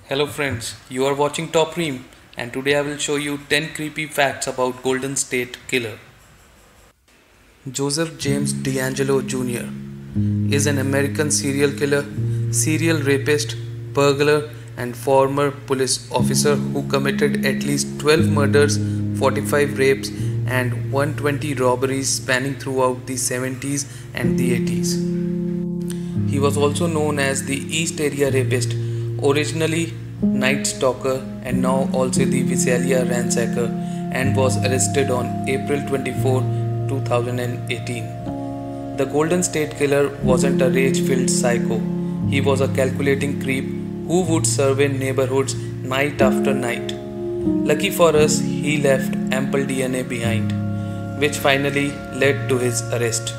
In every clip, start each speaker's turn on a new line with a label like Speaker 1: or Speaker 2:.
Speaker 1: Hello friends, you are watching Top Ream and today I will show you 10 creepy facts about Golden State Killer. Joseph James DeAngelo Jr. is an American serial killer, serial rapist, burglar and former police officer who committed at least 12 murders, 45 rapes and 120 robberies spanning throughout the 70s and the 80s. He was also known as the East Area Rapist, originally Night Stalker and now also the Visalia Ransacker, and was arrested on April 24, 2018. The Golden State Killer wasn't a rage-filled psycho. He was a calculating creep who would survey neighborhoods night after night. Lucky for us, he left ample DNA behind, which finally led to his arrest.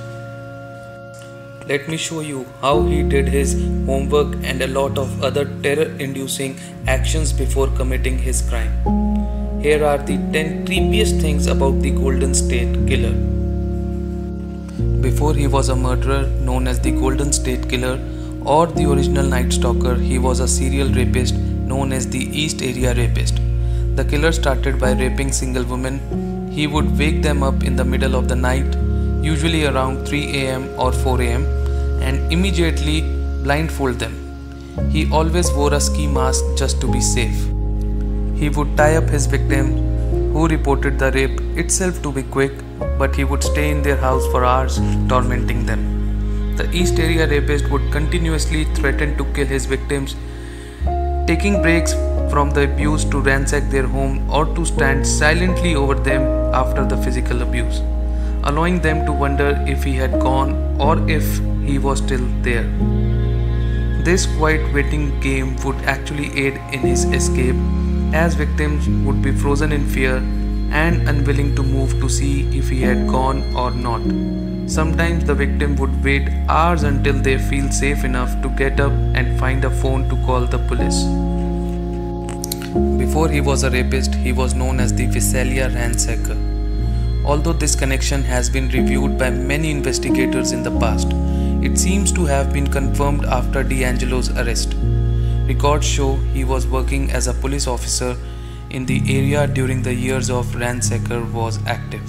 Speaker 1: Let me show you how he did his homework and a lot of other terror-inducing actions before committing his crime. Here are the 10 creepiest things about the Golden State Killer. Before he was a murderer known as the Golden State Killer or the original Night Stalker, he was a serial rapist known as the East Area Rapist. The killer started by raping single women. He would wake them up in the middle of the night, usually around 3 am or 4 am, and immediately blindfold them. He always wore a ski mask just to be safe. He would tie up his victim, who reported the rape itself to be quick, but he would stay in their house for hours, tormenting them. The East Area Rapist would continuously threaten to kill his victims, taking breaks from the abuse to ransack their home or to stand silently over them after the physical abuse, allowing them to wonder if he had gone or if he was still there. This quiet waiting game would actually aid in his escape, as victims would be frozen in fear and unwilling to move to see if he had gone or not. Sometimes the victim would wait hours until they feel safe enough to get up and find a phone to call the police. Before he was a rapist, he was known as the Visalia Ransacker. Although this connection has been reviewed by many investigators in the past, it seems to have been confirmed after DeAngelo's arrest. Records show he was working as a police officer in the area during the years of Ransacker was active.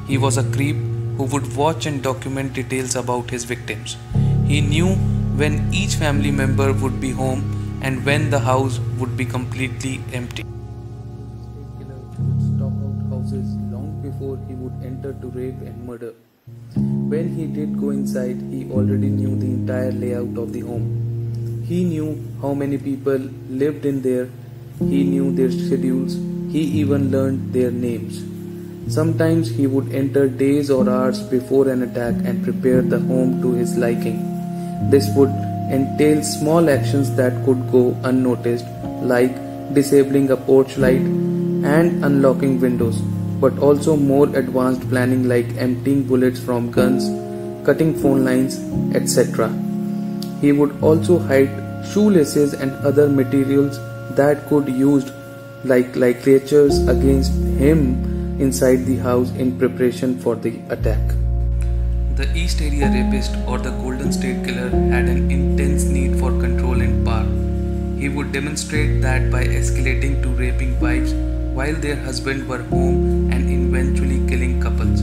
Speaker 1: He was a creep who would watch and document details about his victims. He knew when each family member would be home and when the house would be completely empty. State killer would stalk out houses long before he would enter to rape and murder. When he did go inside, he already knew the entire layout of the home. He knew how many people lived in there, he knew their schedules, he even learned their names. Sometimes he would enter days or hours before an attack and prepare the home to his liking. This would entail small actions that could go unnoticed, like disabling a porch light and unlocking windows, but also more advanced planning like emptying bullets from guns, cutting phone lines, etc. He would also hide shoelaces and other materials that could used like ligatures against him inside the house in preparation for the attack. The East Area Rapist or the Golden State Killer had an intense need for control and power. He would demonstrate that by escalating to raping wives while their husbands were home and eventually killing couples.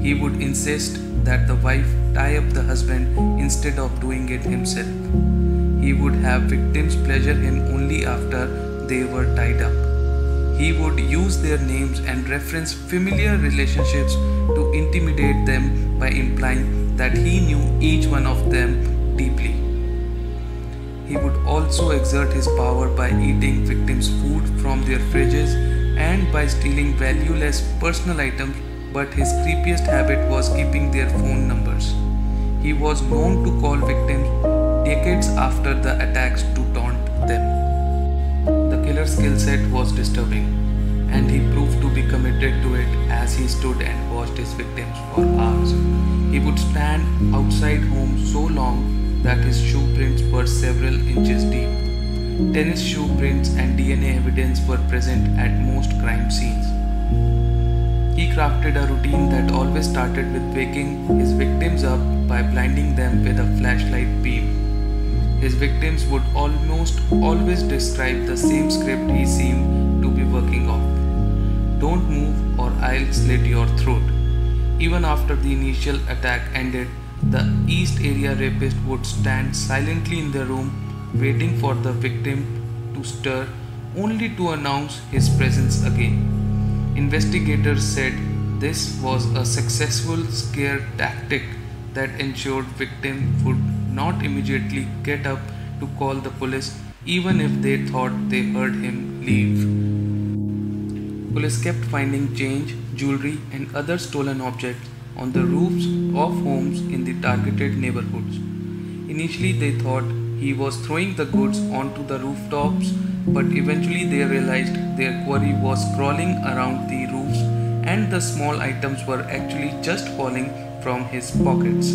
Speaker 1: He would insist that the wife tie up the husband instead of doing it himself. He would have victims pleasure him only after they were tied up. He would use their names and reference familiar relationships to intimidate them by implying that he knew each one of them deeply. He would also exert his power by eating victims' food from their fridges and by stealing valueless personal items, but his creepiest habit was keeping their phone numbers. He was known to call victims decades after the attacks to taunt them. The killer's skill set was disturbing, and he proved to be committed to it as he stood and watched his victims for hours. He would stand outside home so long that his shoe prints were several inches deep. Tennis shoe prints and DNA evidence were present at most crime scenes. He crafted a routine that always started with waking his victims up by blinding them with a flashlight beam. His victims would almost always describe the same script he seemed to be working off. Don't move or I'll slit your throat. Even after the initial attack ended, the East Area Rapist would stand silently in the room waiting for the victim to stir, only to announce his presence again. Investigators said this was a successful scare tactic that ensured victims would not immediately get up to call the police even if they thought they heard him leave. Police kept finding change, jewelry and other stolen objects on the roofs of homes in the targeted neighborhoods. Initially they thought he was throwing the goods onto the rooftops, but eventually they realized their quarry was crawling around the roofs and the small items were actually just falling from his pockets.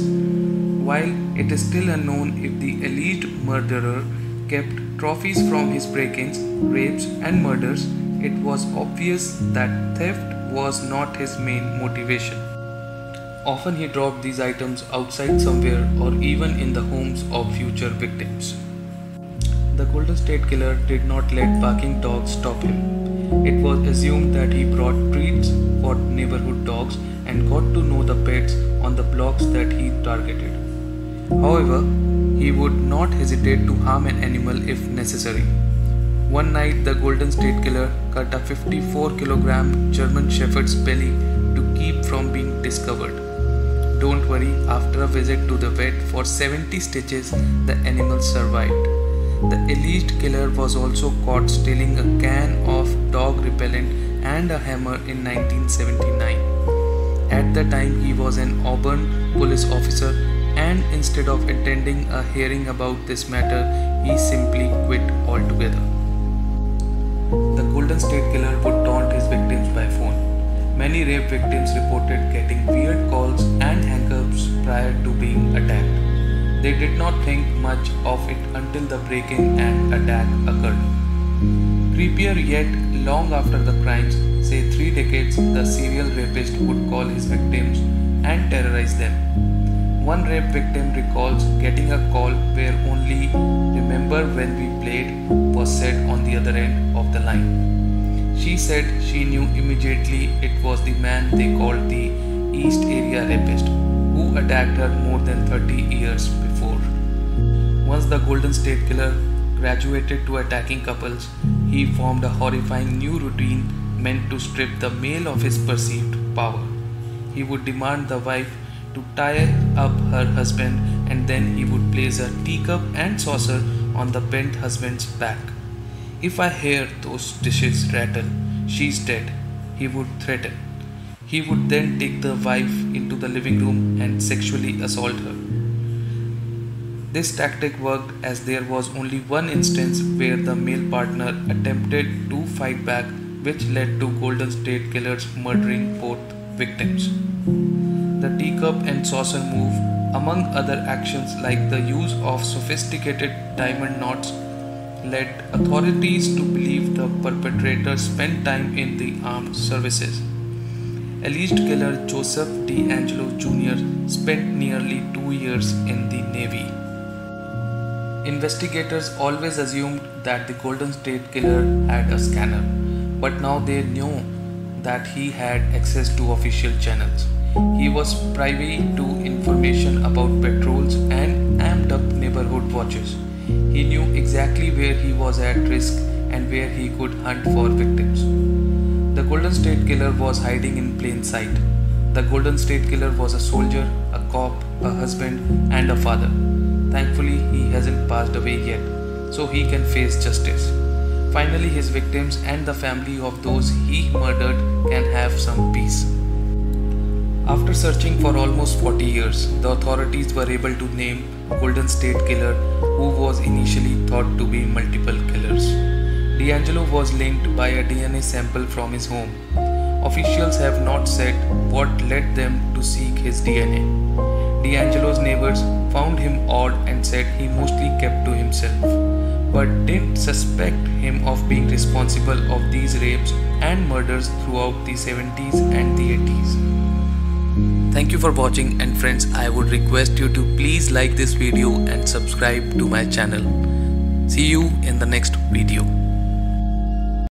Speaker 1: While it is still unknown if the alleged murderer kept trophies from his break-ins, rapes and murders, it was obvious that theft was not his main motivation. Often he dropped these items outside somewhere or even in the homes of future victims. The Golden State Killer did not let barking dogs stop him. It was assumed that he brought treats for neighborhood dogs and got to know the pets on the blocks that he targeted. However, he would not hesitate to harm an animal if necessary. One night, the Golden State Killer cut a 54-kilogram German Shepherd's belly to keep from being discovered. Don't worry, after a visit to the vet for 70 stitches, the animal survived. The alleged killer was also caught stealing a can of dog repellent and a hammer in 1979. At the time, he was an Auburn police officer, and instead of attending a hearing about this matter, he simply quit altogether. The Golden State Killer would taunt his victims by phone. Many rape victims reported getting weird calls and hang-ups prior to being attacked. They did not think much of it until the break-in and attack occurred. Creepier yet, long after the crimes, say 3 decades, the serial rapist would call his victims and terrorize them. One rape victim recalls getting a call where only "remember when we played" was said on the other end of the line. She said she knew immediately it was the man they called the East Area Rapist, who attacked her more than 30 years before. Once the Golden State Killer graduated to attacking couples, he formed a horrifying new routine meant to strip the male of his perceived power. He would demand the wife to tie up her husband, and then he would place a teacup and saucer on the bent husband's back. "If I hear those dishes rattle, she's dead," he would threaten. He would then take the wife into the living room and sexually assault her. This tactic worked, as there was only one instance where the male partner attempted to fight back, which led to Golden State Killers murdering both victims. The teacup and saucer move, among other actions like the use of sophisticated diamond knots, led authorities to believe the perpetrator spent time in the armed services. Alleged killer Joseph DeAngelo Jr. spent nearly 2 years in the Navy. Investigators always assumed that the Golden State Killer had a scanner, but now they knew that he had access to official channels. He was privy to information about patrols and amped up neighborhood watches. He knew exactly where he was at risk and where he could hunt for victims. The Golden State Killer was hiding in plain sight. The Golden State Killer was a soldier, a cop, a husband, and a father. Thankfully, he hasn't passed away yet, so he can face justice. Finally, his victims and the family of those he murdered can have some peace. After searching for almost 40 years, the authorities were able to name Golden State Killer, who was initially thought to be multiple killers. DeAngelo was linked by a DNA sample from his home. Officials have not said what led them to seek his DNA. DeAngelo's neighbors found him odd and said he mostly kept to himself, but didn't suspect him of being responsible of these rapes and murders throughout the 70s and the 80s. Thank you for watching, and friends, I would request you to please like this video and subscribe to my channel. See you in the next video.